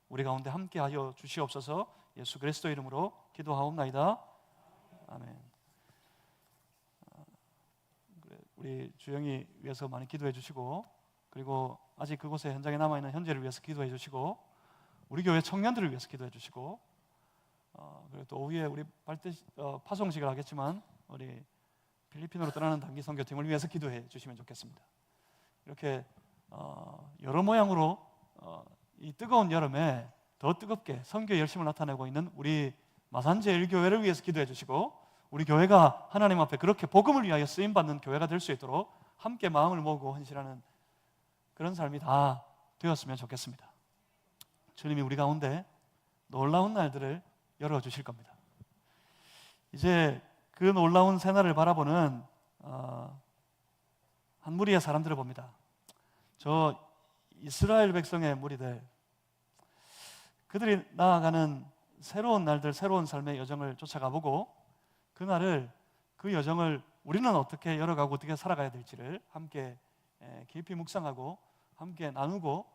우리 가운데 함께하여 주시옵소서. 예수 그리스도 이름으로 기도하옵나이다. 아멘. 우리 주영이 위해서 많이 기도해 주시고, 그리고 아직 그곳에 현장에 남아있는 현재를 위해서 기도해 주시고, 우리 교회 청년들을 위해서 기도해 주시고, 그리고 또 오후에 우리 파송식을 하겠지만 우리 필리핀으로 떠나는 단기 선교팀을 위해서 기도해 주시면 좋겠습니다. 이렇게 여러 모양으로 이 뜨거운 여름에 더 뜨겁게 선교의 열심을 나타내고 있는 우리 마산제일교회를 위해서 기도해 주시고, 우리 교회가 하나님 앞에 그렇게 복음을 위하여 쓰임받는 교회가 될 수 있도록 함께 마음을 모으고 헌신하는 그런 삶이 다 되었으면 좋겠습니다. 주님이 우리 가운데 놀라운 날들을 열어주실 겁니다. 이제 그 놀라운 새날을 바라보는 한 무리의 사람들을 봅니다. 저 이스라엘 백성의 무리들, 그들이 나아가는 새로운 날들, 새로운 삶의 여정을 쫓아가보고 그 여정을 우리는 어떻게 열어가고 어떻게 살아가야 될지를 함께 깊이 묵상하고 함께 나누고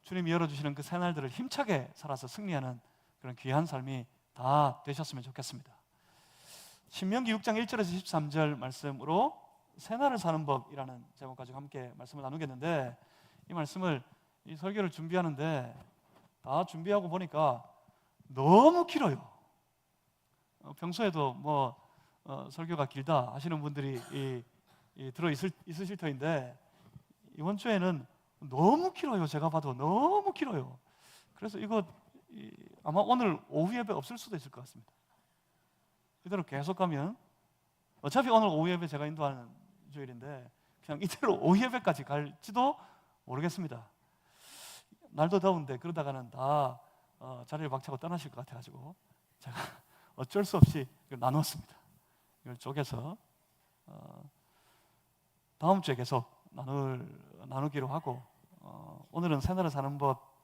주님이 열어주시는 그 새날들을 힘차게 살아서 승리하는 그런 귀한 삶이 다 되셨으면 좋겠습니다. 신명기 6장 1절에서 13절 말씀으로 새날을 사는 법이라는 제목 가지고 함께 말씀을 나누겠는데, 이 말씀을 이 설교를 준비하는데 다 준비하고 보니까 너무 길어요. 평소에도 설교가 길다 하시는 분들이 있으실 터인데, 이번 주에는 너무 길어요. 제가 봐도 너무 길어요. 그래서 이거 아마 오늘 오후 예배 없을 수도 있을 것 같습니다. 이대로 계속 가면 어차피 오늘 오후 예배 제가 인도하는 주일인데 그냥 이대로 오후 예배까지 갈지도 모르겠습니다. 날도 더운데 그러다가는 다 자리를 박차고 떠나실 것 같아가지고 제가 어쩔 수 없이 이걸 나눴습니다. 이걸 쪼개서 다음 주에 계속 나누기로 하고, 오늘은 새날을 사는 법,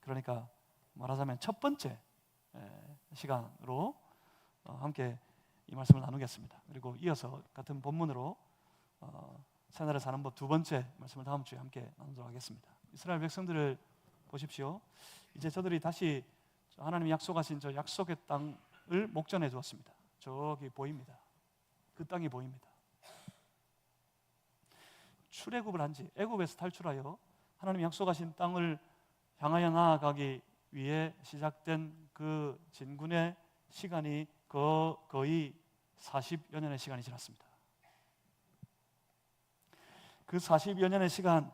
그러니까 말하자면 첫 번째 시간으로 함께 이 말씀을 나누겠습니다. 그리고 이어서 같은 본문으로 새날을 사는 법 두 번째 말씀을 다음 주에 함께 나누도록 하겠습니다. 이스라엘 백성들을 보십시오. 이제 저들이 다시 하나님이 약속하신 저 약속의 땅을 목전해 두었습니다. 저기 보입니다. 그 땅이 보입니다. 출애굽을 한 지, 애굽에서 탈출하여 하나님이 약속하신 땅을 향하여 나아가기 위해 시작된 그 진군의 시간이 거의 40여 년의 시간이 지났습니다. 그 40여 년의 시간,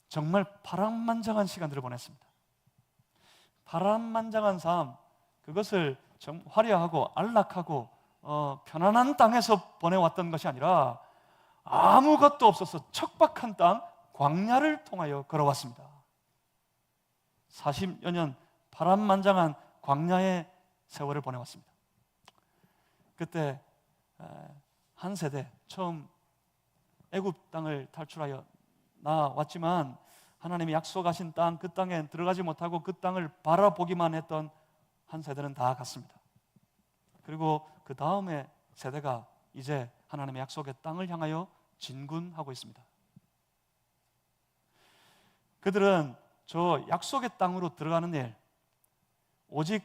정말 파란만장한 시간들을 보냈습니다. 파란만장한 삶, 그것을 화려하고 안락하고 편안한 땅에서 보내왔던 것이 아니라 아무것도 없어서 척박한 땅, 광야를 통하여 걸어왔습니다. 40여 년 파란만장한 광야의 세월을 보내왔습니다. 그때 한 세대, 처음 애굽 땅을 탈출하여 나왔지만 하나님이 약속하신 땅, 그 땅에 들어가지 못하고 그 땅을 바라보기만 했던 한 세대는 다 갔습니다. 그리고 그 다음에 세대가 이제 하나님의 약속의 땅을 향하여 진군하고 있습니다. 그들은 저 약속의 땅으로 들어가는 일, 오직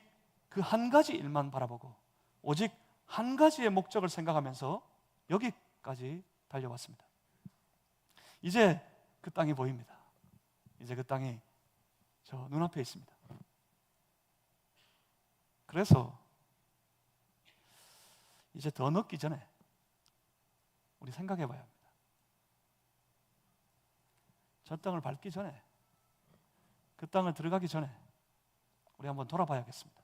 그 한 가지 일만 바라보고 오직 한 가지의 목적을 생각하면서 여기까지 달려왔습니다. 이제 그 땅이 보입니다. 이제 그 땅이 저 눈앞에 있습니다. 그래서 이제 더 늦기 전에 우리 생각해 봐야 합니다. 저 땅을 밟기 전에, 그 땅을 들어가기 전에 우리 한번 돌아봐야겠습니다.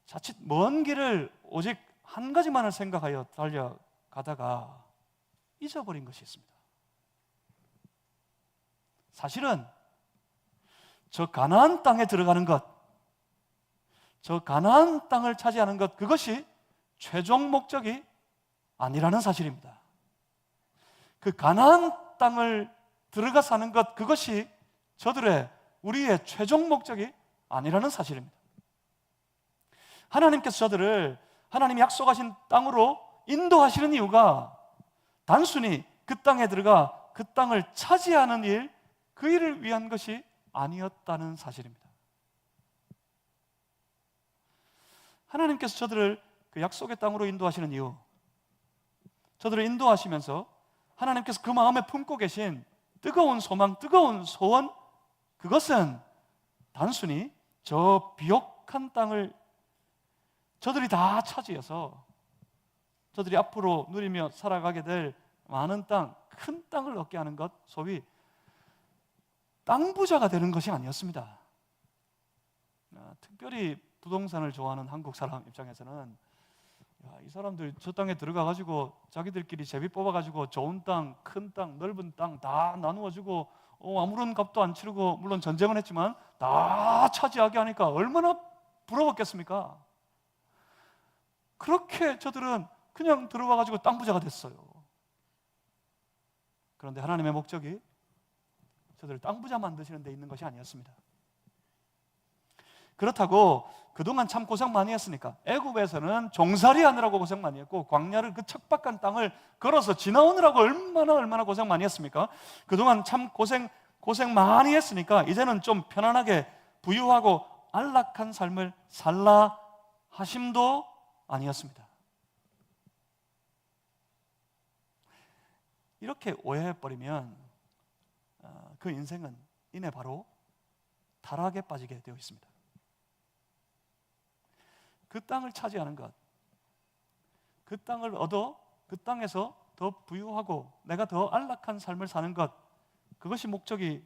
자칫 먼 길을 오직 한 가지만을 생각하여 달려가다가 잊어버린 것이 있습니다. 사실은 저 가나안 땅에 들어가는 것, 저 가나안 땅을 차지하는 것, 그것이 최종 목적이 아니라는 사실입니다. 그 가나안 땅을 들어가 사는 것, 그것이 우리의 최종 목적이 아니라는 사실입니다. 하나님께서 저들을 하나님이 약속하신 땅으로 인도하시는 이유가 단순히 그 땅에 들어가 그 땅을 차지하는 일, 그 일을 위한 것이 아니었다는 사실입니다. 하나님께서 저들을 그 약속의 땅으로 인도하시는 이유, 저들을 인도하시면서 하나님께서 그 마음에 품고 계신 뜨거운 소망, 뜨거운 소원, 그것은 단순히 저 비옥한 땅을 저들이 다 차지해서 저들이 앞으로 누리며 살아가게 될 많은 땅, 큰 땅을 얻게 하는 것, 소위 땅 부자가 되는 것이 아니었습니다. 특별히 부동산을 좋아하는 한국 사람 입장에서는 이 사람들 저 땅에 들어가가지고 자기들끼리 제비 뽑아가지고 좋은 땅, 큰 땅, 넓은 땅 다 나누어주고 아무런 값도 안 치르고, 물론 전쟁은 했지만 다 차지하게 하니까 얼마나 부러웠겠습니까? 그렇게 저들은 그냥 들어와가지고 땅 부자가 됐어요. 그런데 하나님의 목적이 저들을 땅 부자 만드시는 데 있는 것이 아니었습니다. 그렇다고 그동안 참 고생 많이 했으니까, 애굽에서는 종살이 하느라고 고생 많이 했고, 광야를 그 척박한 땅을 걸어서 지나오느라고 얼마나 고생 많이 했습니까? 그동안 참 고생 많이 했으니까 이제는 좀 편안하게 부유하고 안락한 삶을 살라 하심도 아니었습니다. 이렇게 오해해버리면 그 인생은 이내 바로 타락에 빠지게 되어 있습니다. 그 땅을 차지하는 것, 그 땅을 얻어 그 땅에서 더 부유하고 내가 더 안락한 삶을 사는 것, 그것이 목적이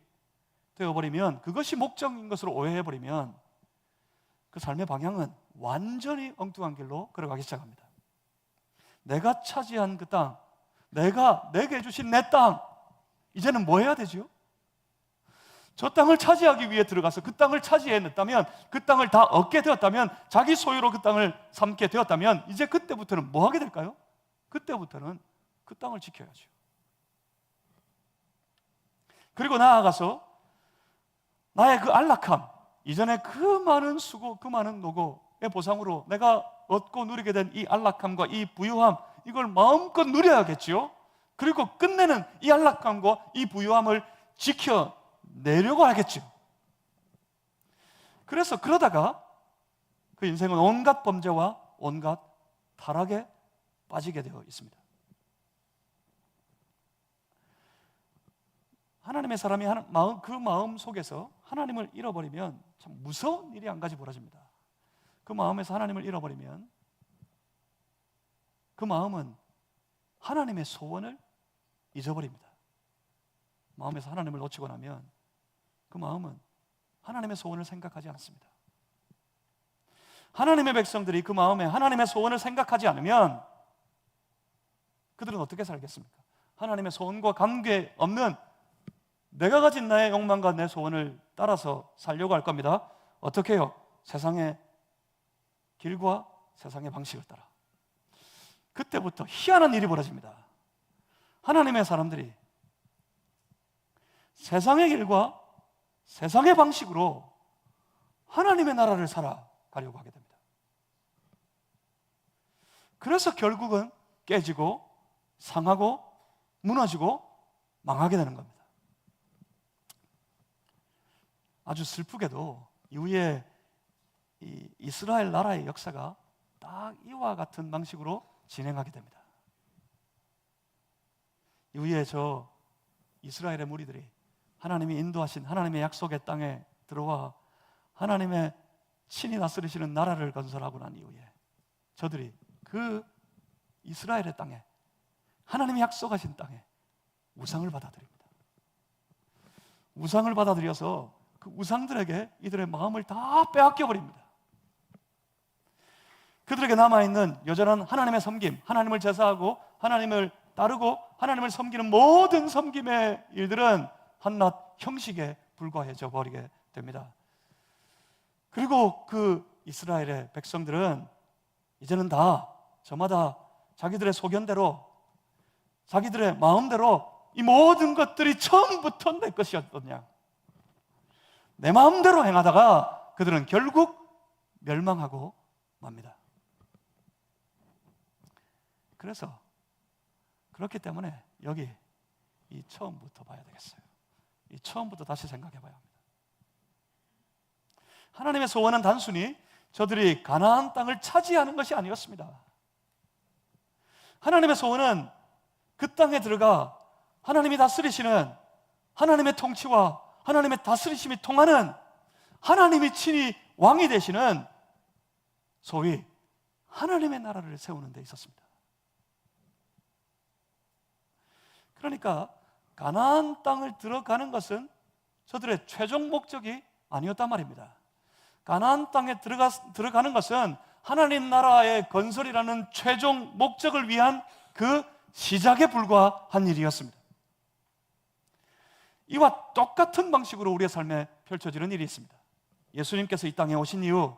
되어버리면, 그것이 목적인 것으로 오해해버리면 그 삶의 방향은 완전히 엉뚱한 길로 걸어가기 시작합니다. 내가 차지한 그 땅, 내가 내게 주신 내 땅, 이제는 뭐 해야 되죠? 저 땅을 차지하기 위해 들어가서 그 땅을 차지해냈다면, 그 땅을 다 얻게 되었다면, 자기 소유로 그 땅을 삼게 되었다면, 이제 그때부터는 뭐 하게 될까요? 그때부터는 그 땅을 지켜야죠. 그리고 나아가서 나의 그 안락함, 이전에 그 많은 수고, 그 많은 노고의 보상으로 내가 얻고 누리게 된 이 안락함과 이 부유함, 이걸 마음껏 누려야겠지요. 그리고 끝내는 이 안락함과 이 부유함을 지켜내려고 하겠죠. 그래서 그러다가 그 인생은 온갖 범죄와 온갖 타락에 빠지게 되어 있습니다. 하나님의 사람이 그 마음 속에서 하나님을 잃어버리면 참 무서운 일이 한 가지 벌어집니다. 그 마음에서 하나님을 잃어버리면 그 마음은 하나님의 소원을 잊어버립니다. 마음에서 하나님을 놓치고 나면 그 마음은 하나님의 소원을 생각하지 않습니다. 하나님의 백성들이 그 마음에 하나님의 소원을 생각하지 않으면 그들은 어떻게 살겠습니까? 하나님의 소원과 관계없는 내가 가진 나의 욕망과 내 소원을 따라서 살려고 할 겁니다. 어떻게 해요? 세상의 길과 세상의 방식을 따라. 그때부터 희한한 일이 벌어집니다. 하나님의 사람들이 세상의 길과 세상의 방식으로 하나님의 나라를 살아가려고 하게 됩니다. 그래서 결국은 깨지고 상하고 무너지고 망하게 되는 겁니다. 아주 슬프게도 이후에 이 이스라엘 나라의 역사가 딱 이와 같은 방식으로 진행하게 됩니다. 이후에 저 이스라엘의 무리들이 하나님이 인도하신 하나님의 약속의 땅에 들어와 하나님의 친히 다스리시는 나라를 건설하고 난 이후에 저들이 그 이스라엘의 땅에, 하나님이 약속하신 땅에 우상을 받아들입니다. 우상을 받아들여서 그 우상들에게 이들의 마음을 다 빼앗겨 버립니다. 그들에게 남아있는 여전한 하나님의 섬김, 하나님을 제사하고 하나님을 따르고 하나님을 섬기는 모든 섬김의 일들은 한낱 형식에 불과해져 버리게 됩니다. 그리고 그 이스라엘의 백성들은 이제는 다 저마다 자기들의 소견대로, 자기들의 마음대로 이 모든 것들이 처음부터 내 것이었더냐, 내 마음대로 행하다가 그들은 결국 멸망하고 맙니다. 그래서 그렇기 때문에 여기 이 처음부터 봐야 되겠어요. 처음부터 다시 생각해 봐야 합니다. 하나님의 소원은 단순히 저들이 가나안 땅을 차지하는 것이 아니었습니다. 하나님의 소원은 그 땅에 들어가 하나님이 다스리시는 하나님의 통치와 하나님의 다스리심이 통하는 하나님이 친히 왕이 되시는 소위 하나님의 나라를 세우는 데 있었습니다. 그러니까 가나안 땅을 들어가는 것은 저들의 최종 목적이 아니었단 말입니다. 가나안 땅에 들어가는 것은 하나님 나라의 건설이라는 최종 목적을 위한 그 시작에 불과한 일이었습니다. 이와 똑같은 방식으로 우리의 삶에 펼쳐지는 일이 있습니다. 예수님께서 이 땅에 오신 이유,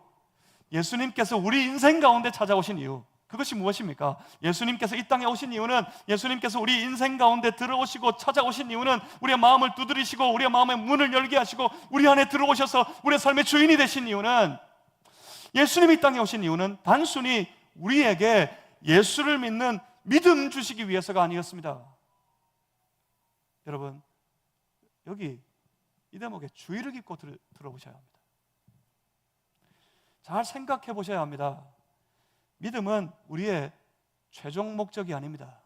예수님께서 우리 인생 가운데 찾아오신 이유, 그것이 무엇입니까? 예수님께서 이 땅에 오신 이유는, 예수님께서 우리 인생 가운데 들어오시고 찾아오신 이유는 우리의 마음을 두드리시고 우리의 마음의 문을 열게 하시고 우리 안에 들어오셔서 우리의 삶의 주인이 되신 이유는, 예수님이 이 땅에 오신 이유는 단순히 우리에게 예수를 믿는 믿음 주시기 위해서가 아니었습니다. 여러분, 여기 이 대목에 주의를 깊고 들어보셔야 합니다. 잘 생각해 보셔야 합니다. 믿음은 우리의 최종 목적이 아닙니다.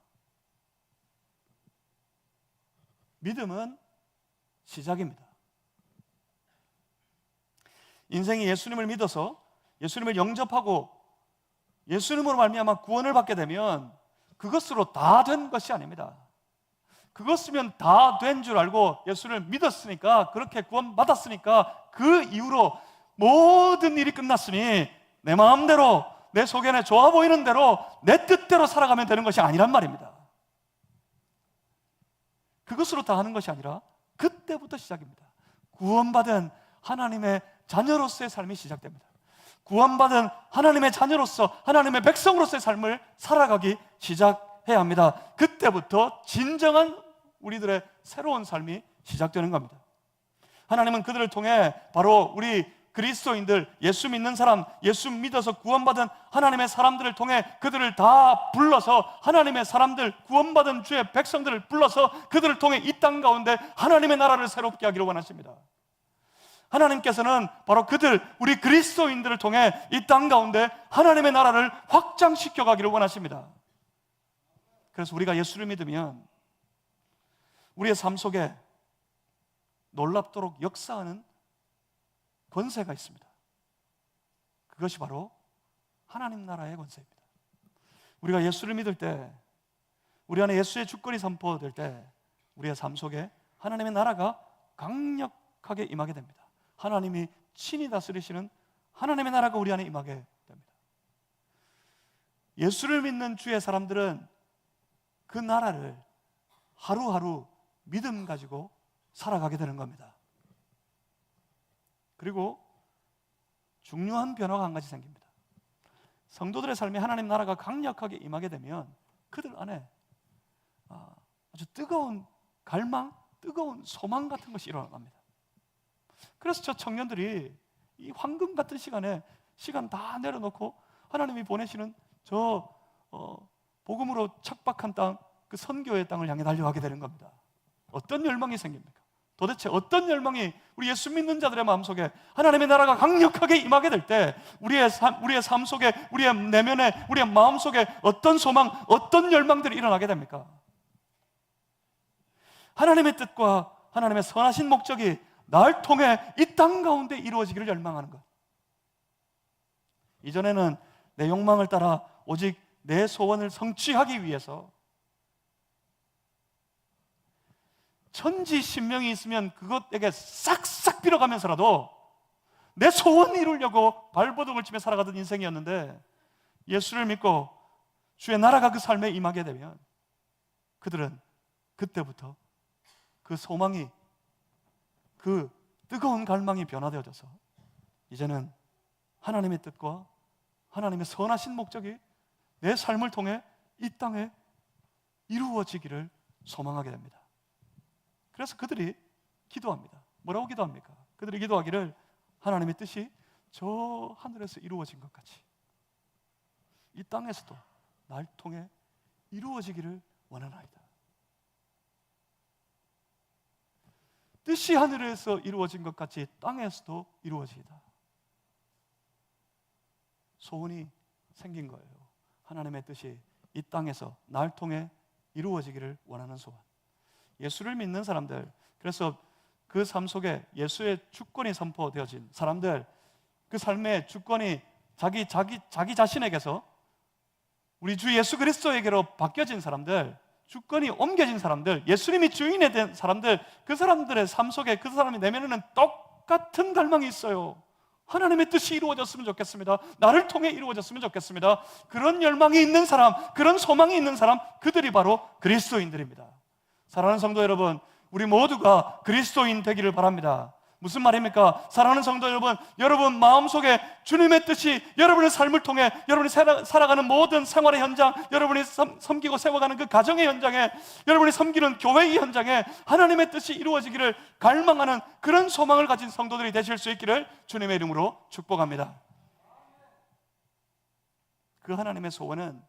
믿음은 시작입니다. 인생이 예수님을 믿어서 예수님을 영접하고 예수님으로 말미암아 구원을 받게 되면 그것으로 다 된 것이 아닙니다. 그것이면 다 된 줄 알고 예수를 믿었으니까, 그렇게 구원받았으니까 그 이후로 모든 일이 끝났으니 내 마음대로, 내 속에 좋아 보이는 대로, 내 뜻대로 살아가면 되는 것이 아니란 말입니다. 그것으로 다 하는 것이 아니라 그때부터 시작입니다. 구원받은 하나님의 자녀로서의 삶이 시작됩니다. 구원받은 하나님의 자녀로서, 하나님의 백성으로서의 삶을 살아가기 시작해야 합니다. 그때부터 진정한 우리들의 새로운 삶이 시작되는 겁니다. 하나님은 그들을 통해 바로 우리 그리스도인들, 예수 믿는 사람, 예수 믿어서 구원받은 하나님의 사람들을 통해 그들을 다 불러서, 하나님의 사람들, 구원받은 주의 백성들을 불러서 그들을 통해 이 땅 가운데 하나님의 나라를 새롭게 하기를 원하십니다. 하나님께서는 바로 그들, 우리 그리스도인들을 통해 이 땅 가운데 하나님의 나라를 확장시켜 가기를 원하십니다. 그래서 우리가 예수를 믿으면 우리의 삶 속에 놀랍도록 역사하는 권세가 있습니다. 그것이 바로 하나님 나라의 권세입니다. 우리가 예수를 믿을 때, 우리 안에 예수의 주권이 선포될 때 우리의 삶 속에 하나님의 나라가 강력하게 임하게 됩니다. 하나님이 친히 다스리시는 하나님의 나라가 우리 안에 임하게 됩니다. 예수를 믿는 주의 사람들은 그 나라를 하루하루 믿음 가지고 살아가게 되는 겁니다. 그리고 중요한 변화가 한 가지 생깁니다. 성도들의 삶에 하나님 나라가 강력하게 임하게 되면 그들 안에 아주 뜨거운 갈망, 뜨거운 소망 같은 것이 일어납니다. 그래서 저 청년들이 이 황금 같은 시간에 시간 다 내려놓고 하나님이 보내시는 저 복음으로 척박한 땅, 그 선교의 땅을 향해 달려가게 되는 겁니다. 어떤 열망이 생깁니까? 도대체 어떤 열망이 우리 예수 믿는 자들의 마음속에 하나님의 나라가 강력하게 임하게 될 때 우리의 삶 속에, 우리의 내면에, 우리의 마음속에 어떤 소망, 어떤 열망들이 일어나게 됩니까? 하나님의 뜻과 하나님의 선하신 목적이 날 통해 이 땅 가운데 이루어지기를 열망하는 것. 이전에는 내 욕망을 따라 오직 내 소원을 성취하기 위해서 천지신명이 있으면 그것에게 싹싹 빌어가면서라도 내 소원 이루려고 발버둥을 치며 살아가던 인생이었는데, 예수를 믿고 주의 나라가 그 삶에 임하게 되면 그들은 그때부터 그 소망이, 그 뜨거운 갈망이 변화되어져서 이제는 하나님의 뜻과 하나님의 선하신 목적이 내 삶을 통해 이 땅에 이루어지기를 소망하게 됩니다. 그래서 그들이 기도합니다. 뭐라고 기도합니까? 그들이 기도하기를 하나님의 뜻이 저 하늘에서 이루어진 것 같이 이 땅에서도 날 통해 이루어지기를 원하나이다. 뜻이 하늘에서 이루어진 것 같이 땅에서도 이루어지이다. 소원이 생긴 거예요. 하나님의 뜻이 이 땅에서 날 통해 이루어지기를 원하는 소원. 예수를 믿는 사람들, 그래서 그 삶 속에 예수의 주권이 선포되어진 사람들, 그 삶의 주권이 자기 자신에게서 우리 주 예수 그리스도에게로 바뀌어진 사람들, 주권이 옮겨진 사람들, 예수님이 주인이 된 사람들, 그 사람들의 삶 속에 그 사람이 내면에는 똑같은 갈망이 있어요. 하나님의 뜻이 이루어졌으면 좋겠습니다. 나를 통해 이루어졌으면 좋겠습니다. 그런 열망이 있는 사람, 그런 소망이 있는 사람, 그들이 바로 그리스도인들입니다. 사랑하는 성도 여러분, 우리 모두가 그리스도인 되기를 바랍니다. 무슨 말입니까? 사랑하는 성도 여러분, 여러분 마음속에 주님의 뜻이 여러분의 삶을 통해 여러분이 살아가는 모든 생활의 현장, 여러분이 섬기고 세워가는 그 가정의 현장에, 여러분이 섬기는 교회의 현장에 하나님의 뜻이 이루어지기를 갈망하는 그런 소망을 가진 성도들이 되실 수 있기를 주님의 이름으로 축복합니다. 그 하나님의 소원은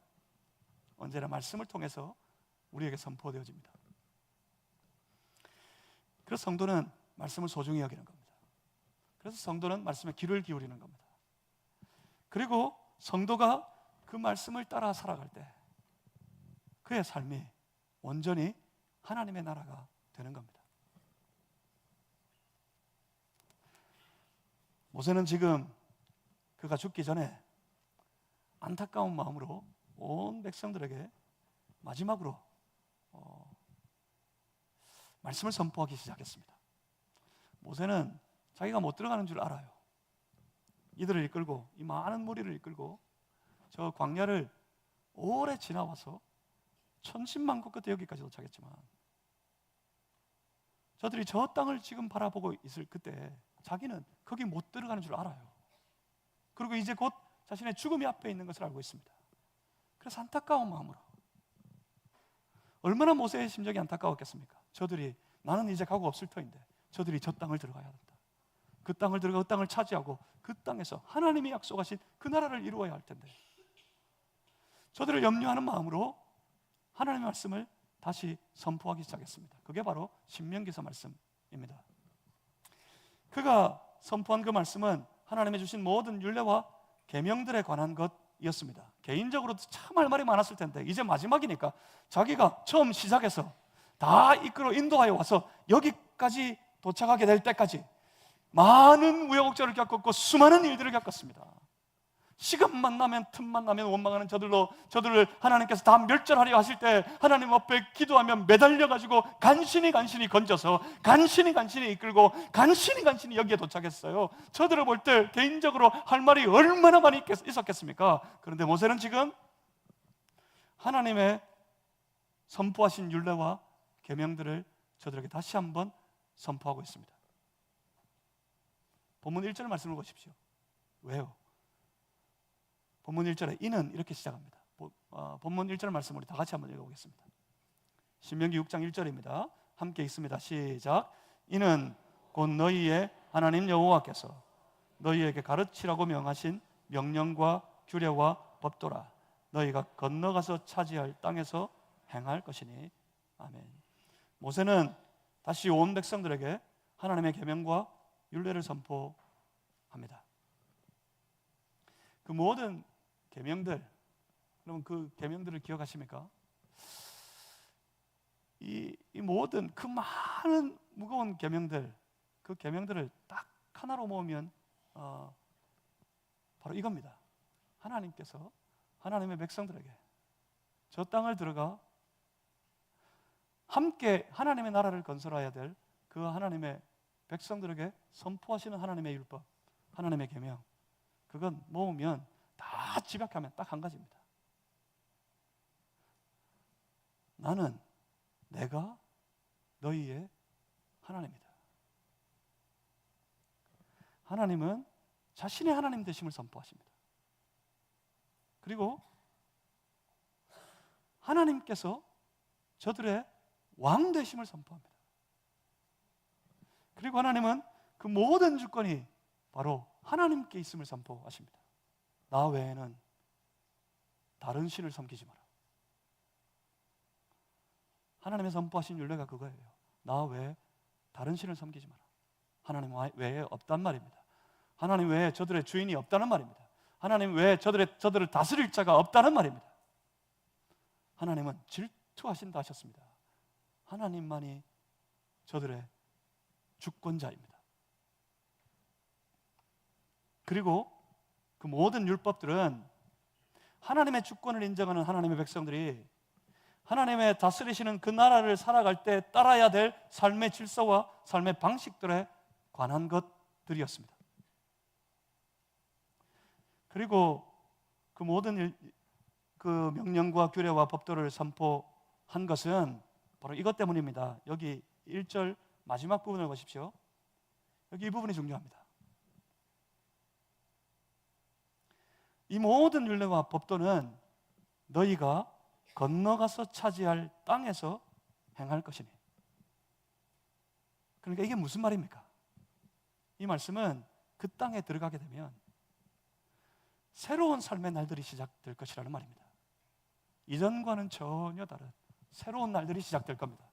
언제나 말씀을 통해서 우리에게 선포되어집니다. 그래서 성도는 말씀을 소중히 여기는 겁니다. 그래서 성도는 말씀에 귀를 기울이는 겁니다. 그리고 성도가 그 말씀을 따라 살아갈 때 그의 삶이 온전히 하나님의 나라가 되는 겁니다. 모세는 지금 그가 죽기 전에 안타까운 마음으로 온 백성들에게 마지막으로 말씀을 선포하기 시작했습니다. 모세는 자기가 못 들어가는 줄 알아요. 이들을 이끌고, 이 많은 무리를 이끌고 저 광야를 오래 지나와서 천신만고 끝에 여기까지 도착했지만 저들이 저 땅을 지금 바라보고 있을 그때 자기는 거기 못 들어가는 줄 알아요. 그리고 이제 곧 자신의 죽음이 앞에 있는 것을 알고 있습니다. 그래서 안타까운 마음으로, 얼마나 모세의 심정이 안타까웠겠습니까? 저들이, 나는 이제 가고 없을 터인데 저들이 저 땅을 들어가야 한다. 그 땅을 들어가 그 땅을 차지하고 그 땅에서 하나님이 약속하신 그 나라를 이루어야 할 텐데, 저들을 염려하는 마음으로 하나님의 말씀을 다시 선포하기 시작했습니다. 그게 바로 신명기서 말씀입니다. 그가 선포한 그 말씀은 하나님이 주신 모든 율례와 계명들에 관한 것이었습니다. 개인적으로도 참 할 말이 많았을 텐데 이제 마지막이니까 자기가 처음 시작해서 다 이끌어 인도하여 와서 여기까지 도착하게 될 때까지 많은 우여곡절을 겪었고 수많은 일들을 겪었습니다. 시간만 나면, 틈만 나면 원망하는 저들을 하나님께서 다 멸절하려 하실 때 하나님 앞에 기도하며 매달려가지고 간신히 건져서 간신히 이끌고 간신히 여기에 도착했어요. 저들을 볼 때 개인적으로 할 말이 얼마나 많이 있었겠습니까? 그런데 모세는 지금 하나님의 선포하신 율례와 계명들을 저들에게 다시 한번 선포하고 있습니다. 본문 1절 말씀을 보십시오. 왜요? 본문 1절에 이는 이렇게 시작합니다. 본문 1절 말씀 우리 다 같이 한번 읽어보겠습니다. 신명기 6장 1절입니다. 함께 읽습니다. 시작. 이는 곧 너희의 하나님 여호와께서 너희에게 가르치라고 명하신 명령과 규례와 법도라. 너희가 건너가서 차지할 땅에서 행할 것이니. 아멘. 모세는 다시 온 백성들에게 하나님의 계명과 율례를 선포합니다. 그 모든 계명들, 여러분 그 계명들을 기억하십니까? 이 모든 그 많은 무거운 계명들, 그 계명들을 딱 하나로 모으면 바로 이겁니다. 하나님께서 하나님의 백성들에게 저 땅을 들어가 함께 하나님의 나라를 건설해야 될 그 하나님의 백성들에게 선포하시는 하나님의 율법, 하나님의 계명, 그건 모으면 다 집약하면 딱 한 가지입니다. 나는 내가 너희의 하나님이다. 하나님은 자신의 하나님 되심을 선포하십니다. 그리고 하나님께서 저들의 왕 되심을 선포합니다. 그리고 하나님은 그 모든 주권이 바로 하나님께 있음을 선포하십니다. 나 외에는 다른 신을 섬기지 마라. 하나님의 선포하신 율례가 그거예요. 나 외에 다른 신을 섬기지 마라. 하나님 외에 없단 말입니다. 하나님 외에 저들의 주인이 없다는 말입니다. 하나님 외에 저들을 다스릴 자가 없다는 말입니다. 하나님은 질투하신다 하셨습니다. 하나님만이 저들의 주권자입니다. 그리고 그 모든 율법들은 하나님의 주권을 인정하는 하나님의 백성들이 하나님의 다스리시는 그 나라를 살아갈 때 따라야 될 삶의 질서와 삶의 방식들에 관한 것들이었습니다. 그리고 그 모든 그 명령과 규례와 법도를 선포한 것은 바로 이것 때문입니다. 여기 1절 마지막 부분을 보십시오. 여기 이 부분이 중요합니다. 이 모든 율례와 법도는 너희가 건너가서 차지할 땅에서 행할 것이니. 그러니까 이게 무슨 말입니까? 이 말씀은 그 땅에 들어가게 되면 새로운 삶의 날들이 시작될 것이라는 말입니다. 이전과는 전혀 다른 새로운 날들이 시작될 겁니다.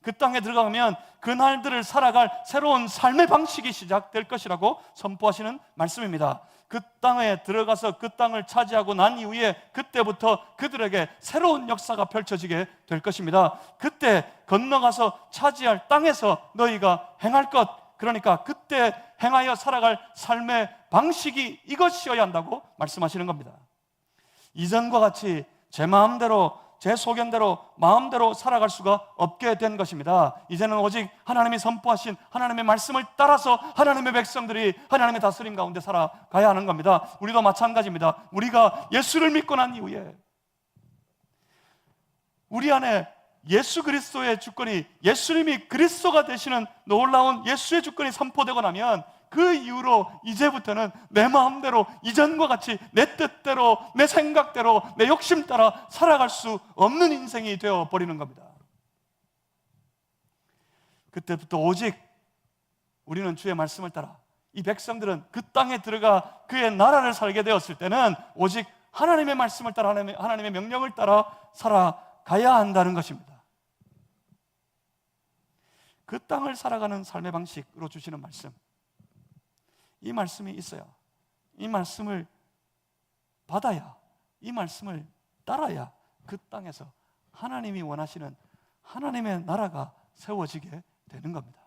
그 땅에 들어가면 그 날들을 살아갈 새로운 삶의 방식이 시작될 것이라고 선포하시는 말씀입니다. 그 땅에 들어가서 그 땅을 차지하고 난 이후에 그때부터 그들에게 새로운 역사가 펼쳐지게 될 것입니다. 그때 건너가서 차지할 땅에서 너희가 행할 것, 그러니까 그때 행하여 살아갈 삶의 방식이 이것이어야 한다고 말씀하시는 겁니다. 이전과 같이 제 마음대로, 제 소견대로, 마음대로 살아갈 수가 없게 된 것입니다. 이제는 오직 하나님이 선포하신 하나님의 말씀을 따라서 하나님의 백성들이 하나님의 다스림 가운데 살아가야 하는 겁니다. 우리도 마찬가지입니다. 우리가 예수를 믿고 난 이후에 우리 안에 예수 그리스도의 주권이, 예수님이 그리스도가 되시는 놀라운 예수의 주권이 선포되고 나면 그 이후로 이제부터는 내 마음대로 이전과 같이 내 뜻대로, 내 생각대로, 내 욕심 따라 살아갈 수 없는 인생이 되어버리는 겁니다. 그때부터 오직 우리는 주의 말씀을 따라, 이 백성들은 그 땅에 들어가 그의 나라를 살게 되었을 때는 오직 하나님의 말씀을 따라, 하나님의 명령을 따라 살아가야 한다는 것입니다. 그 땅을 살아가는 삶의 방식으로 주시는 말씀, 이 말씀이 있어야, 이 말씀을 받아야, 이 말씀을 따라야 그 땅에서 하나님이 원하시는 하나님의 나라가 세워지게 되는 겁니다.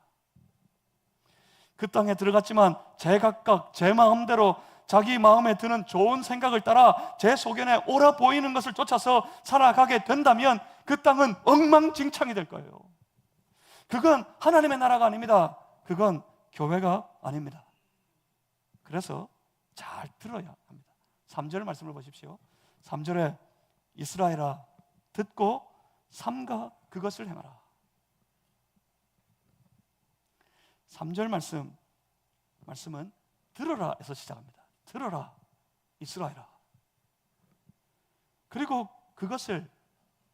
그 땅에 들어갔지만 제각각 제 마음대로 자기 마음에 드는 좋은 생각을 따라 제 소견에 옳아 보이는 것을 쫓아서 살아가게 된다면 그 땅은 엉망진창이 될 거예요. 그건 하나님의 나라가 아닙니다. 그건 교회가 아닙니다. 그래서 잘 들어야 합니다. 3절 말씀을 보십시오. 3절에 이스라엘아 듣고 삼가 그것을 행하라. 3절 말씀은 들어라 에서 시작합니다. 들어라 이스라엘아. 그리고 그것을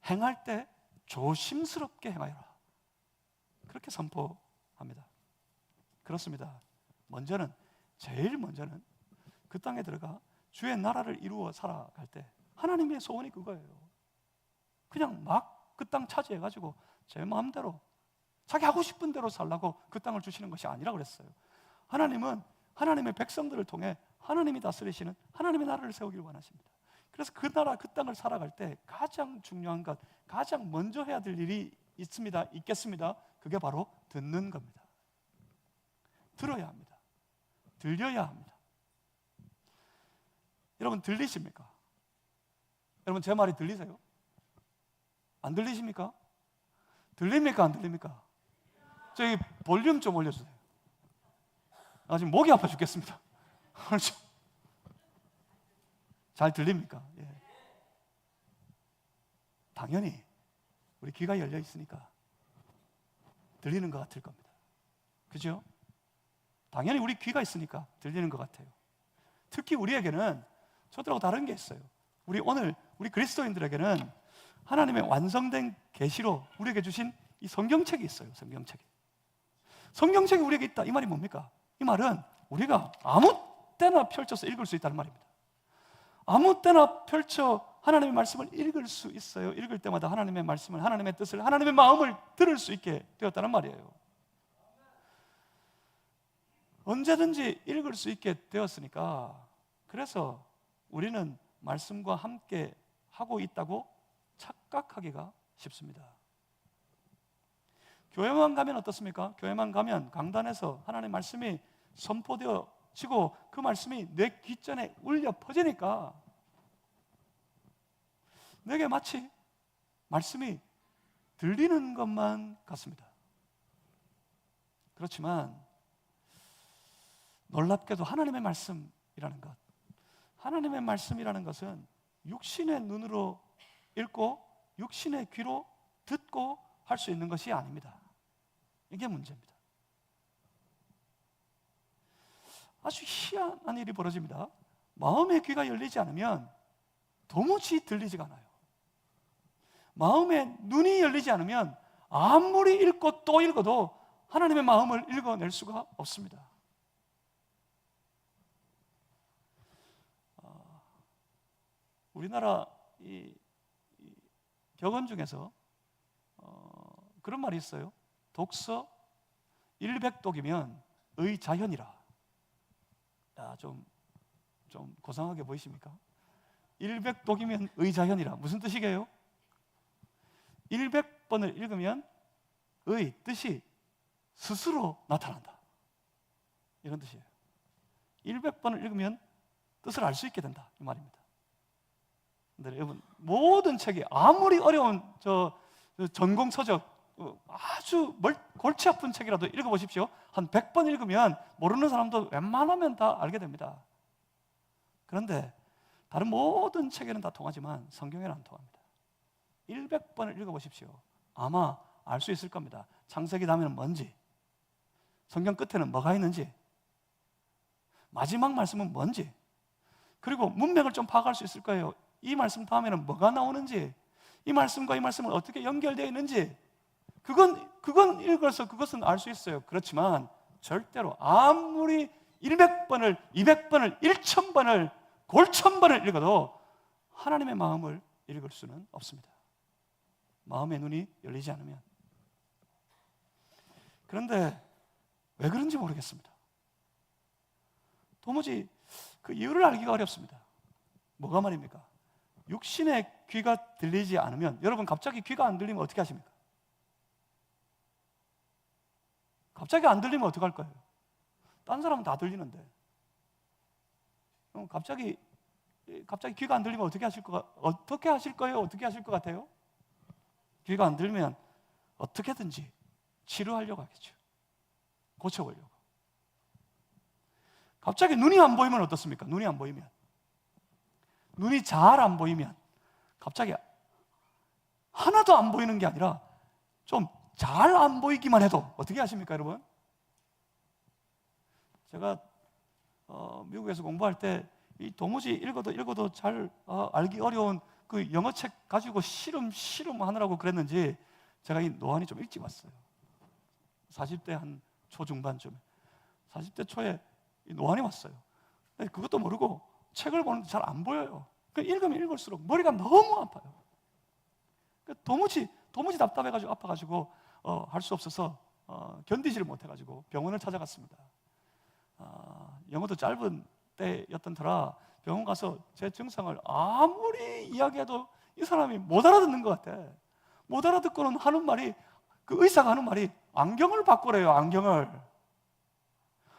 행할 때 조심스럽게 행하여라. 그렇게 선포합니다. 그렇습니다. 제일 먼저는 그 땅에 들어가 주의 나라를 이루어 살아갈 때 하나님의 소원이 그거예요. 그냥 막 그 땅 차지해가지고 제 마음대로 자기 하고 싶은 대로 살라고 그 땅을 주시는 것이 아니라 그랬어요. 하나님은 하나님의 백성들을 통해 하나님이 다스리시는 하나님의 나라를 세우길 원하십니다. 그래서 그 나라, 그 땅을 살아갈 때 가장 중요한 것, 가장 먼저 해야 될 일이 있겠습니다. 그게 바로 듣는 겁니다. 들어야 합니다. 들려야 합니다. 여러분 들리십니까? 여러분 제 말이 들리세요? 안 들리십니까? 들립니까? 안 들립니까? 저기 볼륨 좀 올려주세요. 나 지금 목이 아파 죽겠습니다. 잘 들립니까? 예. 당연히 우리 귀가 열려 있으니까 들리는 것 같을 겁니다. 그죠? 당연히 우리 귀가 있으니까 들리는 것 같아요. 특히 우리에게는 저들하고 다른 게 있어요. 우리 그리스도인들에게는 하나님의 완성된 계시로 우리에게 주신 이 성경책이 있어요. 성경책이 우리에게 있다. 이 말이 뭡니까? 이 말은 우리가 아무 때나 펼쳐서 읽을 수 있다는 말입니다. 아무 때나 펼쳐 하나님의 말씀을 읽을 수 있어요. 읽을 때마다 하나님의 말씀을, 하나님의 뜻을, 하나님의 마음을 들을 수 있게 되었다는 말이에요. 언제든지 읽을 수 있게 되었으니까, 그래서 우리는 말씀과 함께 하고 있다고 착각하기가 쉽습니다. 교회만 가면 어떻습니까? 교회만 가면 강단에서 하나님의 말씀이 선포되어지고 그 말씀이 내 귓전에 울려 퍼지니까 내게 마치 말씀이 들리는 것만 같습니다. 그렇지만 놀랍게도 하나님의 말씀이라는 것, 하나님의 말씀이라는 것은 육신의 눈으로 읽고 육신의 귀로 듣고 할 수 있는 것이 아닙니다. 이게 문제입니다. 아주 희한한 일이 벌어집니다. 마음의 귀가 열리지 않으면 도무지 들리지가 않아요. 마음의 눈이 열리지 않으면 아무리 읽고 또 읽어도 하나님의 마음을 읽어낼 수가 없습니다. 우리나라 이 격언 중에서 그런 말이 있어요. 독서 100독이면 의자현이라. 좀 고상하게 보이십니까? 100독이면 의자현이라. 무슨 뜻이게요? 100번을 읽으면 의 뜻이 스스로 나타난다, 이런 뜻이에요. 100번을 읽으면 뜻을 알 수 있게 된다, 이 말입니다. 근데 여러분, 모든 책이 아무리 어려운 전공 서적, 아주 골치 아픈 책이라도 읽어보십시오. 한 100번 읽으면 모르는 사람도 웬만하면 다 알게 됩니다. 그런데 다른 모든 책에는 다 통하지만 성경에는 안 통합니다. 100번을 읽어보십시오. 아마 알 수 있을 겁니다. 창세기 다음에는 뭔지, 성경 끝에는 뭐가 있는지, 마지막 말씀은 뭔지, 그리고 문맥을 좀 파악할 수 있을 거예요. 이 말씀 다음에는 뭐가 나오는지, 이 말씀과 이 말씀은 어떻게 연결되어 있는지, 그건 읽어서 그것은 알 수 있어요. 그렇지만 절대로 아무리 100번을, 200번을, 1000번을, 골천번을 읽어도 하나님의 마음을 읽을 수는 없습니다. 마음의 눈이 열리지 않으면. 그런데 왜 그런지 모르겠습니다. 도무지 그 이유를 알기가 어렵습니다. 뭐가 말입니까? 육신의 귀가 들리지 않으면, 여러분 갑자기 귀가 안 들리면 어떻게 하십니까? 갑자기 안 들리면 어떡할 거예요? 딴 사람은 다 들리는데. 갑자기 귀가 안 들리면 어떻게 하실 거예요? 어떻게 하실 것 같아요? 귀가 안 들리면 어떻게든지 치료하려고 하겠죠. 고쳐보려고. 갑자기 눈이 안 보이면 어떻습니까? 눈이 안 보이면, 눈이 잘 안 보이면, 갑자기 하나도 안 보이는 게 아니라 좀 잘 안 보이기만 해도 어떻게 하십니까, 여러분? 제가 미국에서 공부할 때 도무지 읽어도 잘 알기 어려운 그 영어책 가지고 실험 하느라고 그랬는지 제가 이 노안이 좀 일찍 왔어요. 40대 한 초중반쯤에, 40대 초에 이 노안이 왔어요. 근데 그것도 모르고 책을 보는데 잘 안 보여요. 읽으면 읽을수록 머리가 너무 아파요. 도무지 답답해가지고 아파가지고 할 수 없어서 견디지를 못해가지고 병원을 찾아갔습니다. 영어도 짧은 때였던 터라 병원 가서 제 증상을 아무리 이야기해도 이 사람이 못 알아듣는 것 같아. 못 알아듣고는 하는 말이, 그 의사가 하는 말이 안경을 바꾸래요. 안경을.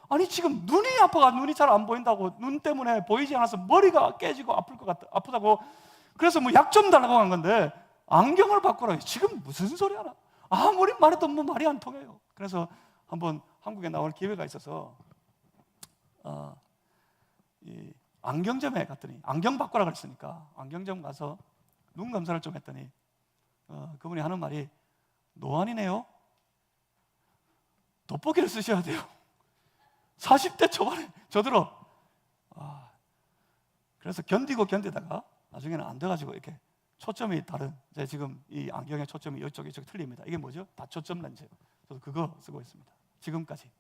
아니 지금 눈이 아파가 눈이 잘 안 보인다고, 눈 때문에 보이지 않아서 머리가 깨지고 아프다고, 그래서 뭐 약 좀 달라고 한 건데 안경을 바꾸라고. 지금 무슨 소리 하나? 아무리 말해도 뭐 말이 안 통해요. 그래서 한번 한국에 나올 기회가 있어서 이 안경점에 갔더니, 안경 바꾸라 그랬으니까 안경점 가서 눈 검사를 좀 했더니 그분이 하는 말이, 노안이네요. 돋보기를 쓰셔야 돼요. 40대 초반에 저들어. 그래서 견디다가 나중에는 안 돼가지고 이렇게 초점이 다른, 제 지금 이 안경의 초점이 이쪽 틀립니다. 이게 뭐죠? 다초점 렌즈예요. 저도 그거 쓰고 있습니다. 지금까지.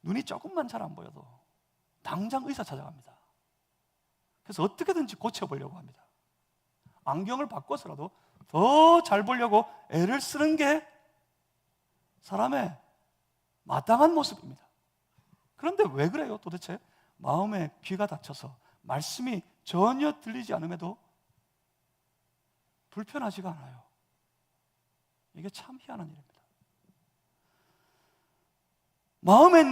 눈이 조금만 잘 안 보여도 당장 의사 찾아갑니다. 그래서 어떻게든지 고쳐보려고 합니다. 안경을 바꿔서라도 더 잘 보려고 애를 쓰는 게 사람의 마땅한 모습입니다. 그런데 왜 그래요 도대체? 마음의 귀가 닫혀서 말씀이 전혀 들리지 않음에도 불편하지가 않아요. 이게 참 희한한 일입니다. 마음의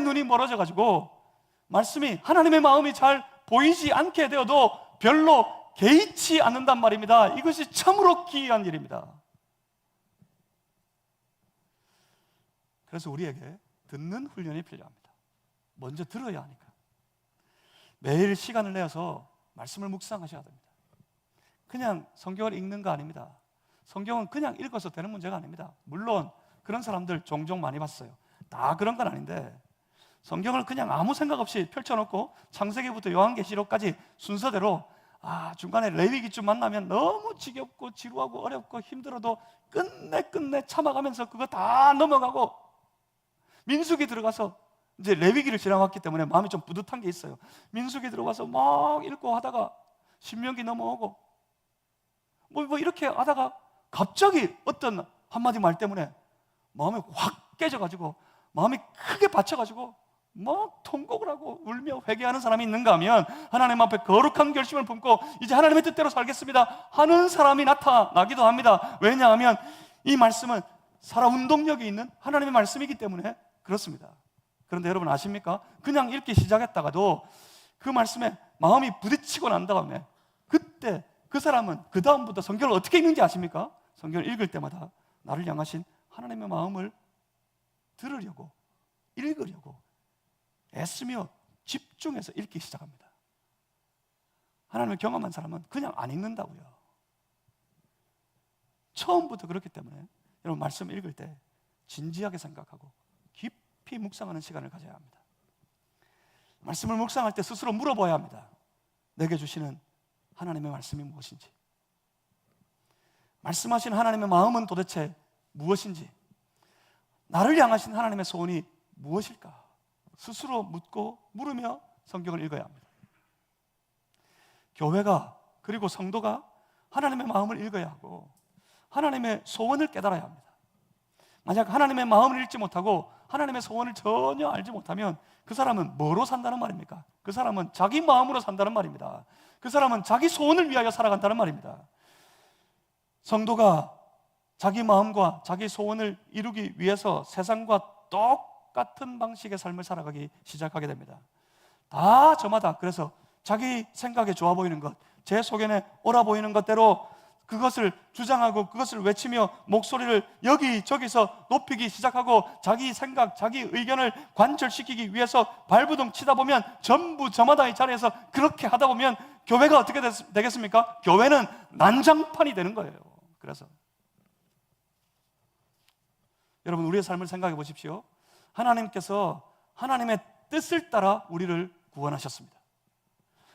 눈이 멀어져 가지고 말씀이, 하나님의 마음이 잘 보이지 않게 되어도 별로 개의치 않는단 말입니다. 이것이 참으로 기이한 일입니다. 그래서 우리에게 듣는 훈련이 필요합니다. 먼저 들어야 하니까. 매일 시간을 내서 말씀을 묵상하셔야 됩니다. 그냥 성경을 읽는 거 아닙니다. 성경은 그냥 읽어서 되는 문제가 아닙니다. 물론 그런 사람들 종종 많이 봤어요. 다 그런 건 아닌데, 성경을 그냥 아무 생각 없이 펼쳐놓고 창세기부터 요한계시록까지 순서대로, 중간에 레위기쯤 만나면 너무 지겹고 지루하고 어렵고 힘들어도 끝내 참아가면서 그거 다 넘어가고, 민수기 들어가서 이제 레위기를 지나갔기 때문에 마음이 좀 뿌듯한 게 있어요. 민수기 들어가서 막 읽고 하다가 신명기 넘어오고 뭐 이렇게 하다가 갑자기 어떤 한마디 말 때문에 마음이 확 깨져가지고, 마음이 크게 받쳐가지고 막 통곡을 하고 울며 회개하는 사람이 있는가 하면, 하나님 앞에 거룩한 결심을 품고 이제 하나님의 뜻대로 살겠습니다 하는 사람이 나타나기도 합니다. 왜냐하면 이 말씀은 살아 운동력이 있는 하나님의 말씀이기 때문에 그렇습니다. 그런데 여러분 아십니까? 그냥 읽기 시작했다가도 그 말씀에 마음이 부딪히고 난 다음에, 그때 그 사람은 그 다음부터 성경을 어떻게 읽는지 아십니까? 성경을 읽을 때마다 나를 향하신 하나님의 마음을 들으려고, 읽으려고 애쓰며 집중해서 읽기 시작합니다. 하나님을 경험한 사람은 그냥 안 읽는다고요. 처음부터 그렇기 때문에 여러분 말씀 읽을 때 진지하게 생각하고 깊이 묵상하는 시간을 가져야 합니다. 말씀을 묵상할 때 스스로 물어봐야 합니다. 내게 주시는 하나님의 말씀이 무엇인지, 말씀하신 하나님의 마음은 도대체 무엇인지, 나를 향하신 하나님의 소원이 무엇일까? 스스로 묻고 물으며 성경을 읽어야 합니다. 교회가, 그리고 성도가 하나님의 마음을 읽어야 하고 하나님의 소원을 깨달아야 합니다. 만약 하나님의 마음을 읽지 못하고 하나님의 소원을 전혀 알지 못하면 그 사람은 뭐로 산다는 말입니까? 그 사람은 자기 마음으로 산다는 말입니다. 그 사람은 자기 소원을 위하여 살아간다는 말입니다. 성도가 자기 마음과 자기 소원을 이루기 위해서 세상과 똑같은 방식의 삶을 살아가기 시작하게 됩니다. 다 저마다 그래서 자기 생각에 좋아 보이는 것, 제 속에 옳아 보이는 것대로 그것을 주장하고 그것을 외치며 목소리를 여기저기서 높이기 시작하고 자기 생각, 자기 의견을 관철시키기 위해서 발부둥 치다 보면 전부 저마다 이 자리에서 그렇게 하다 보면 교회가 어떻게 되겠습니까? 교회는 난장판이 되는 거예요. 그래서 여러분, 우리의 삶을 생각해 보십시오. 하나님께서 하나님의 뜻을 따라 우리를 구원하셨습니다.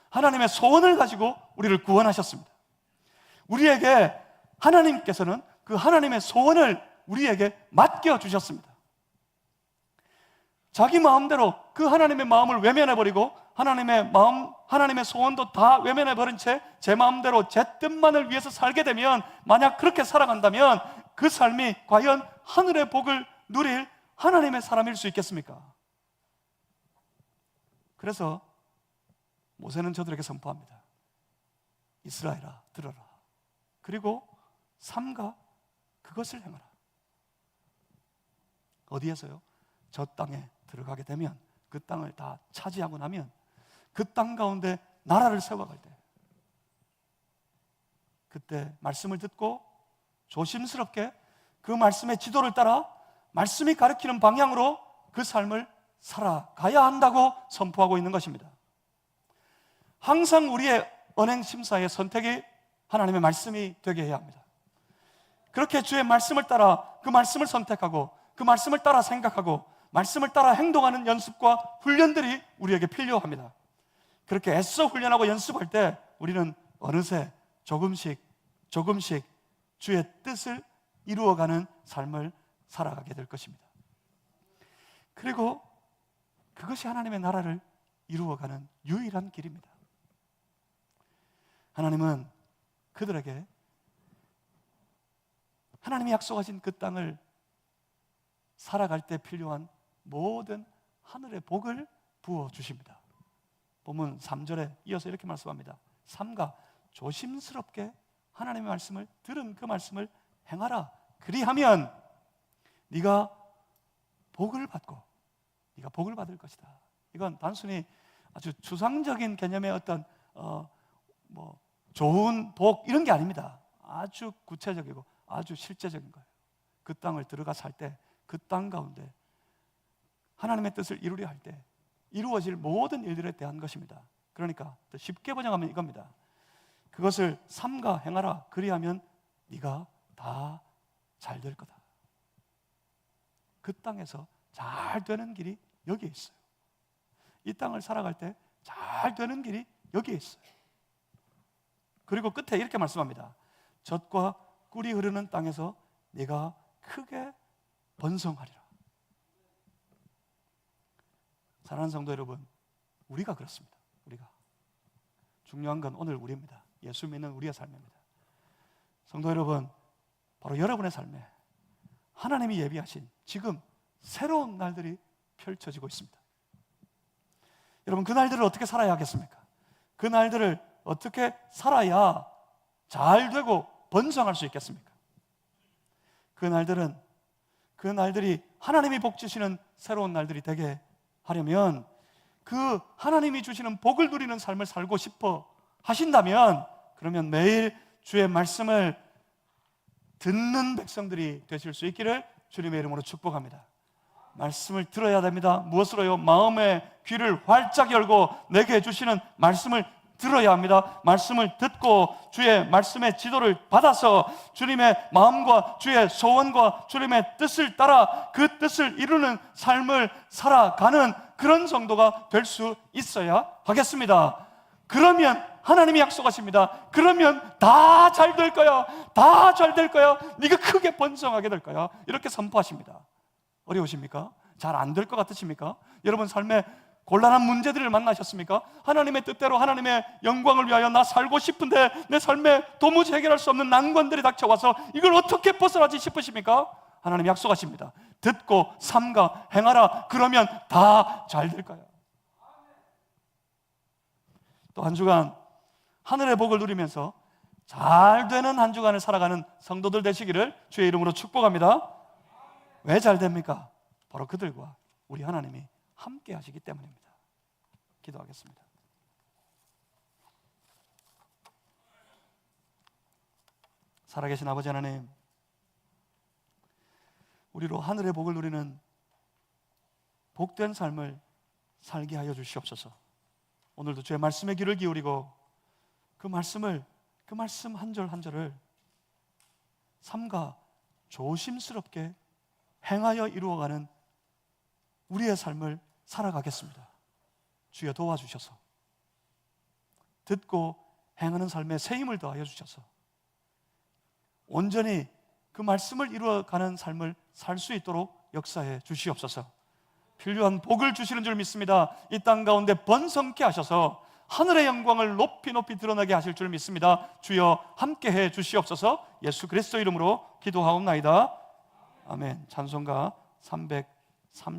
하나님의 소원을 가지고 우리를 구원하셨습니다. 우리에게 하나님께서는 그 하나님의 소원을 우리에게 맡겨주셨습니다. 자기 마음대로 그 하나님의 마음을 외면해버리고 하나님의 마음, 하나님의 소원도 다 외면해버린 채 제 마음대로 제 뜻만을 위해서 살게 되면, 만약 그렇게 살아간다면 그 삶이 과연 하늘의 복을 누릴 하나님의 사람일 수 있겠습니까? 그래서 모세는 저들에게 선포합니다. 이스라엘아, 들어라. 그리고 삼가 그것을 행하라. 어디에서요? 저 땅에 들어가게 되면, 그 땅을 다 차지하고 나면 그 땅 가운데 나라를 세워갈 때, 그때 말씀을 듣고 조심스럽게 그 말씀의 지도를 따라 말씀이 가리키는 방향으로 그 삶을 살아가야 한다고 선포하고 있는 것입니다. 항상 우리의 언행 심사의 선택이 하나님의 말씀이 되게 해야 합니다. 그렇게 주의 말씀을 따라 그 말씀을 선택하고 그 말씀을 따라 생각하고 말씀을 따라 행동하는 연습과 훈련들이 우리에게 필요합니다. 그렇게 애써 훈련하고 연습할 때 우리는 어느새 조금씩 주의 뜻을 이루어가는 삶을 살아가게 될 것입니다. 그리고 그것이 하나님의 나라를 이루어가는 유일한 길입니다. 하나님은 그들에게 하나님이 약속하신 그 땅을 살아갈 때 필요한 모든 하늘의 복을 부어 주십니다. 본문 3절에 이어서 이렇게 말씀합니다. 삼가 조심스럽게 하나님의 말씀을 들은 그 말씀을 행하라. 그리하면 네가 복을 받고 네가 복을 받을 것이다. 이건 단순히 아주 추상적인 개념의 어떤 좋은 복 이런 게 아닙니다. 아주 구체적이고 아주 실제적인 거예요. 그 땅을 들어가 살 때 그 땅 가운데 하나님의 뜻을 이루려 할 때 이루어질 모든 일들에 대한 것입니다. 그러니까 더 쉽게 번역하면 이겁니다. 그것을 삼가 행하라. 그리하면 네가 다 잘 될 거다. 그 땅에서 잘 되는 길이 여기에 있어요. 이 땅을 살아갈 때 잘 되는 길이 여기에 있어요. 그리고 끝에 이렇게 말씀합니다. 젖과 꿀이 흐르는 땅에서 네가 크게 번성하리라. 사랑하는 성도 여러분, 우리가 그렇습니다. 우리가 중요한 건 오늘 우리입니다. 예수 믿는 우리의 삶입니다. 성도 여러분, 바로 여러분의 삶에 하나님이 예비하신 지금 새로운 날들이 펼쳐지고 있습니다. 여러분, 그 날들을 어떻게 살아야 하겠습니까? 그 날들을 어떻게 살아야 잘 되고 번성할 수 있겠습니까? 그 날들이 하나님이 복 주시는 새로운 날들이 되게 하려면 그 하나님이 주시는 복을 누리는 삶을 살고 싶어 하신다면, 그러면 매일 주의 말씀을 듣는 백성들이 되실 수 있기를 주님의 이름으로 축복합니다. 말씀을 들어야 됩니다. 무엇으로요? 마음의 귀를 활짝 열고 내게 주시는 말씀을 들어야 합니다. 말씀을 듣고 주의 말씀의 지도를 받아서 주님의 마음과 주의 소원과 주님의 뜻을 따라 그 뜻을 이루는 삶을 살아가는 그런 정도가 될 수 있어야 하겠습니다. 그러면 하나님이 약속하십니다. 그러면 다 잘 될 거야. 다 잘 될 거야. 네가 크게 번성하게 될 거야. 이렇게 선포하십니다. 어려우십니까? 잘 안 될 것 같으십니까? 여러분 삶에 곤란한 문제들을 만나셨습니까? 하나님의 뜻대로 하나님의 영광을 위하여 나 살고 싶은데 내 삶에 도무지 해결할 수 없는 난관들이 닥쳐와서 이걸 어떻게 벗어나지 싶으십니까? 하나님 약속하십니다. 듣고 삼가 행하라. 그러면 다 잘 될 거야. 또 한 주간 하늘의 복을 누리면서 잘 되는 한 주간을 살아가는 성도들 되시기를 주의 이름으로 축복합니다. 왜 잘 됩니까? 바로 그들과 우리 하나님이 함께 하시기 때문입니다. 기도하겠습니다. 살아계신 아버지 하나님, 우리로 하늘의 복을 누리는 복된 삶을 살게 하여 주시옵소서. 오늘도 주의 말씀에 귀를 기울이고 그 말씀 한 절 한 절을 삼가 조심스럽게 행하여 이루어가는 우리의 삶을 살아가겠습니다. 주여 도와주셔서 듣고 행하는 삶에 새 힘을 더하여 주셔서 온전히 그 말씀을 이루어가는 삶을 살 수 있도록 역사해 주시옵소서. 필요한 복을 주시는 줄 믿습니다. 이 땅 가운데 번성케 하셔서 하늘의 영광을 높이 높이 드러나게 하실 줄 믿습니다. 주여 함께해 주시옵소서. 예수 그리스도 이름으로 기도하옵나이다. 아멘. 찬송가 330